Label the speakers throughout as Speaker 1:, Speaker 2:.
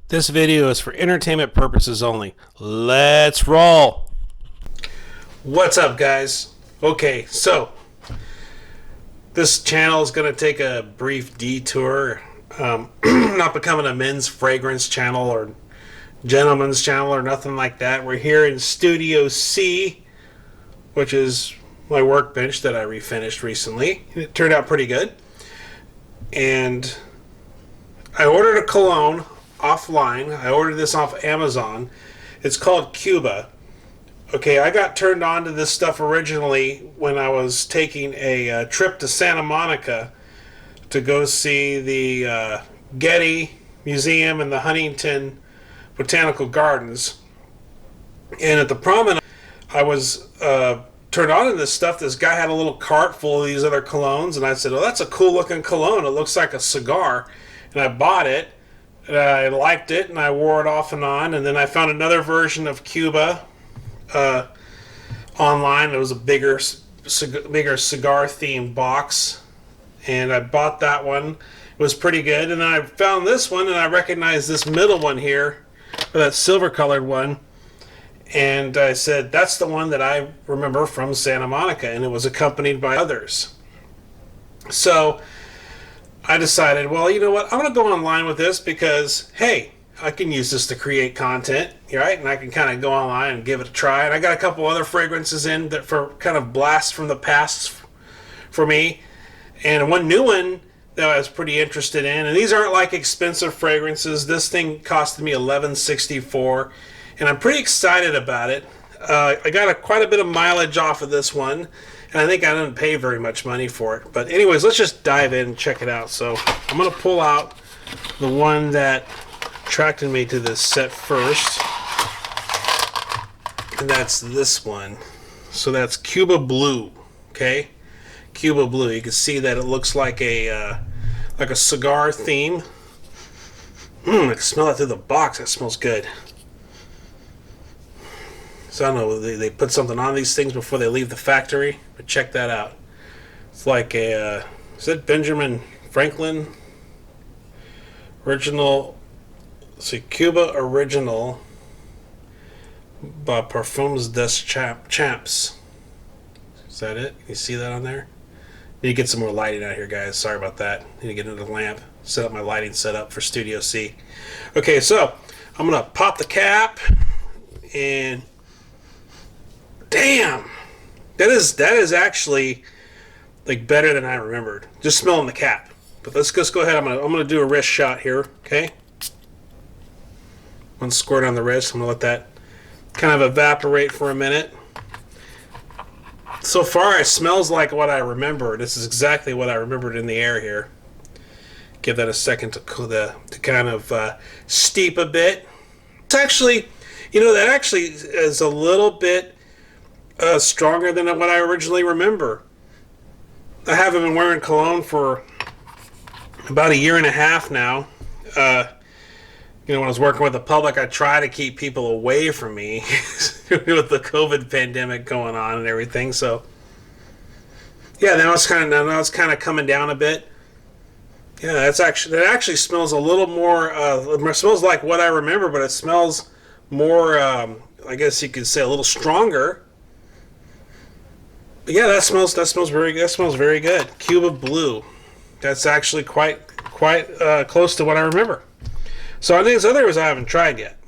Speaker 1: This video is for entertainment purposes only. Let's roll. What's up, guys? Okay, so this channel is going to take a brief detour. Not becoming a men's fragrance channel or gentleman's channel or nothing like that. We're here in Studio C, which is my workbench that I refinished recently. It turned out pretty good. And I ordered a cologne offline. I ordered this off Amazon. It's called Cuba. Okay, I got turned on to this stuff originally when I was taking a trip to Santa Monica to go see the Getty Museum and the Huntington Botanical Gardens. And at the promenade, I was turned on to this stuff. This guy had a little cart full of these other colognes, and I said, "Oh, that's a cool looking cologne. It looks like a cigar." And I bought it. I liked it, and I wore it off and on. And then I found another version of Cuba online. It was a bigger cigar-themed box, and I bought that one. It was pretty good. And then I found this one, and I recognized this middle one here, or that silver-colored one. And I said, that's the one that I remember from Santa Monica, and it was accompanied by others. So I decided, well, you know what? I'm going to go online with this because, hey, I can use this to create content, right? And I can kind of go online and give it a try. And I got a couple other fragrances in that for kind of blasts from the past for me. And one new one that I was pretty interested in. And these aren't like expensive fragrances. This thing costed me $11.64. And I'm pretty excited about it. I got quite a bit of mileage off of this one. And I think I didn't pay very much money for it. But anyways, let's just dive in and check it out. So I'm going to pull out the one that attracted me to this set first. And that's this one. So that's Cuba Blue. Okay? Cuba Blue. You can see that it looks like a cigar theme. I can smell it through the box. That smells good. So I don't know, they put something on these things before they leave the factory, but check that out. It's like a, is that Benjamin Franklin? Original, let's see, Cuba Original by Parfums des Champs. Is that it? Can you see that on there? Need to get some more lighting out here, guys. Sorry about that. Need to get another lamp, set up my lighting setup for Studio C. Okay, so I'm going to pop the cap and damn, that is actually like better than I remembered. Just smelling the cap. But let's just go ahead. I'm gonna do a wrist shot here. Okay, one squirt on the wrist. I'm gonna let that kind of evaporate for a minute. So far, it smells like what I remember. This is exactly what I remembered in the air here. Give that a second to kind of steep a bit. It's actually, you know, that actually is a little bit stronger than what I originally remember. I haven't been wearing cologne for about a year and a half now. When I was working with the public, I try to keep people away from me with the COVID pandemic going on and everything. So, yeah, now it's kind of coming down a bit. Yeah, that actually smells a little more. It smells like what I remember, but it smells more. I guess you could say a little stronger. Yeah, that smells very good. That smells very good. Cuba Blue. That's actually quite close to what I remember. So I think there's others I haven't tried yet.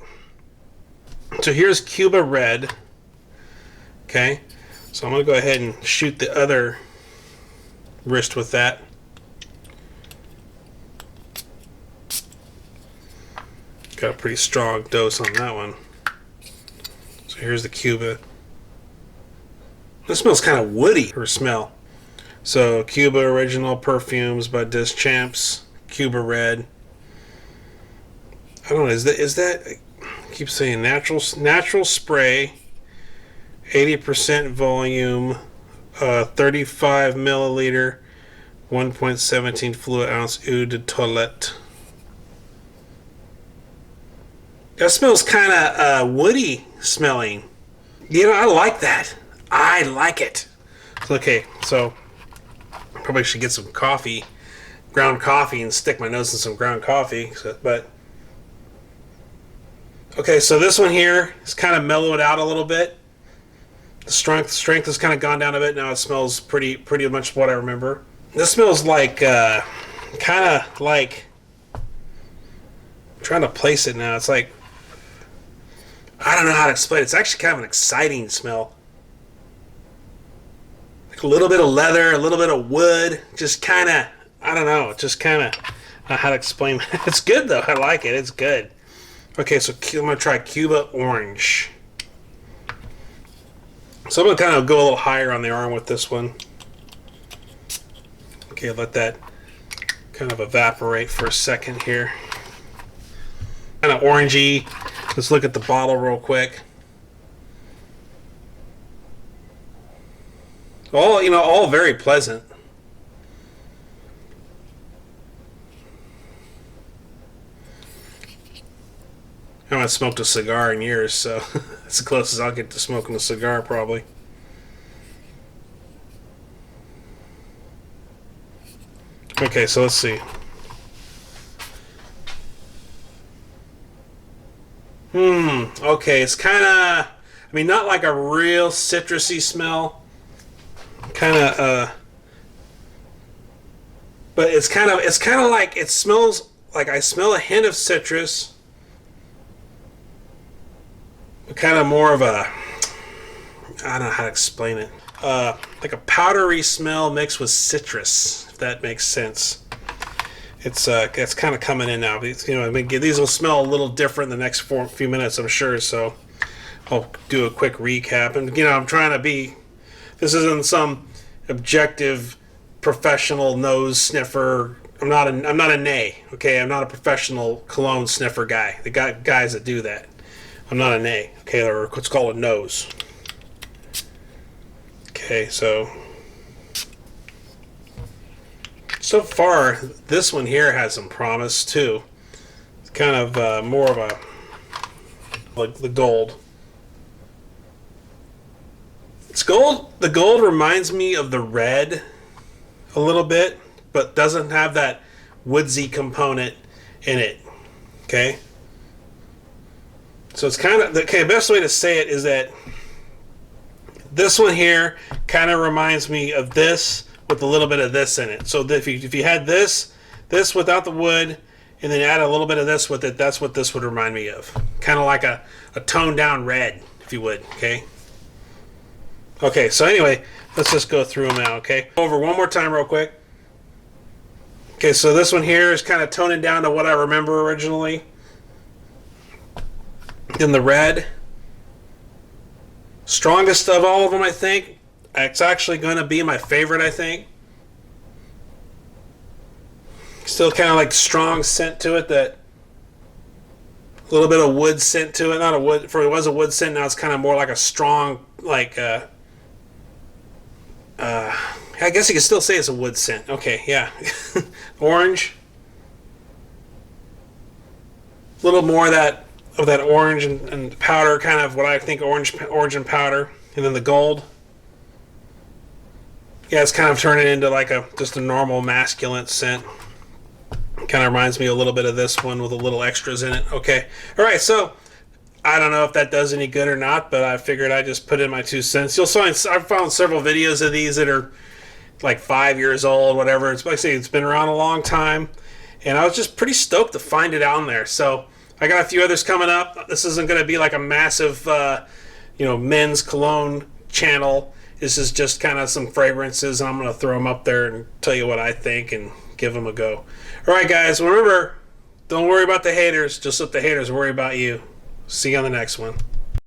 Speaker 1: So here's Cuba Red. Okay, so I'm gonna go ahead and shoot the other wrist with that. Got a pretty strong dose on that one. So here's the Cuba. This smells kind of woody for smell. So Cuba Original Perfumes by Deschamps, Cuba Red. I don't know. Is that? I keep saying natural spray, 80% volume, 35 milliliter, 1.17 fluid ounce eau de toilette. That smells kind of woody smelling. You know, I like that. I like it. Okay, so probably should get some coffee, ground coffee, and stick my nose in some ground coffee. But Okay, so this one here is kind of mellowed out a little bit. The strength has kind of gone down a bit. Now it smells pretty much what I remember. This smells like kind of like, I'm trying to place it now. It's like, I don't know how to explain it. It's actually kind of an exciting smell. Like a little bit of leather, a little bit of wood, just kind of, I don't know, just kind of, I don't know how to explain that. It's good though. I like it. It's good. Okay, so I'm going to try Cuba Orange. So I'm going to kind of go a little higher on the arm with this one. Okay, let that kind of evaporate for a second here. Kind of orangey. Let's look at the bottle real quick. All very pleasant. I haven't smoked a cigar in years, so that's the closest I'll get to smoking a cigar, probably. Okay, so let's see. Okay, it's kind of, I mean, not like a real citrusy smell. Kind of, but it's kind of like, it smells like I smell a hint of citrus. Kind of more of a, I don't know how to explain it. Like a powdery smell mixed with citrus, if that makes sense. It's kind of coming in now. These will smell a little different in the next few minutes, I'm sure. So I'll do a quick recap. And I'm trying to be. This isn't some objective, professional nose sniffer. I'm not a nay. Okay, I'm not a professional cologne sniffer guy. The guys that do that. I'm not a nay, okay, or what's called a nose. Okay, so far, this one here has some promise too. It's kind of more of a, like the gold. It's gold. The gold reminds me of the red a little bit, but doesn't have that woodsy component in it, okay? So it's kind of, okay, the best way to say it is that this one here kind of reminds me of this with a little bit of this in it. So if you had this without the wood, and then add a little bit of this with it, that's what this would remind me of. Kind of like a toned down red, if you would, okay? Okay, so anyway, let's just go through them now, okay? Over one more time real quick. Okay, so this one here is kind of toning down to what I remember originally. Then the red, strongest of all of them, I think. It's actually going to be my favorite, I think. Still kind of like strong scent to it, that a little bit of wood scent to it. Not a wood, it was a wood scent. Now it's kind of more like a strong, like I guess you could still say it's a wood scent. Okay, yeah. Orange, a little more of that orange and powder, kind of what I think orange and powder, and then the gold. Yeah, it's kind of turning into like just a normal masculine scent. Kind of reminds me a little bit of this one with a little extras in it. Okay, all right. So I don't know if that does any good or not, but I figured I'd just put in my 2 cents. You'll find I've found several videos of these that are like 5 years old, whatever. It's basically, it's been around a long time, and I was just pretty stoked to find it on there. So I got a few others coming up. This isn't going to be like a massive, men's cologne channel. This is just kind of some fragrances, and I'm going to throw them up there and tell you what I think and give them a go. All right, guys, remember, don't worry about the haters. Just let the haters worry about you. See you on the next one.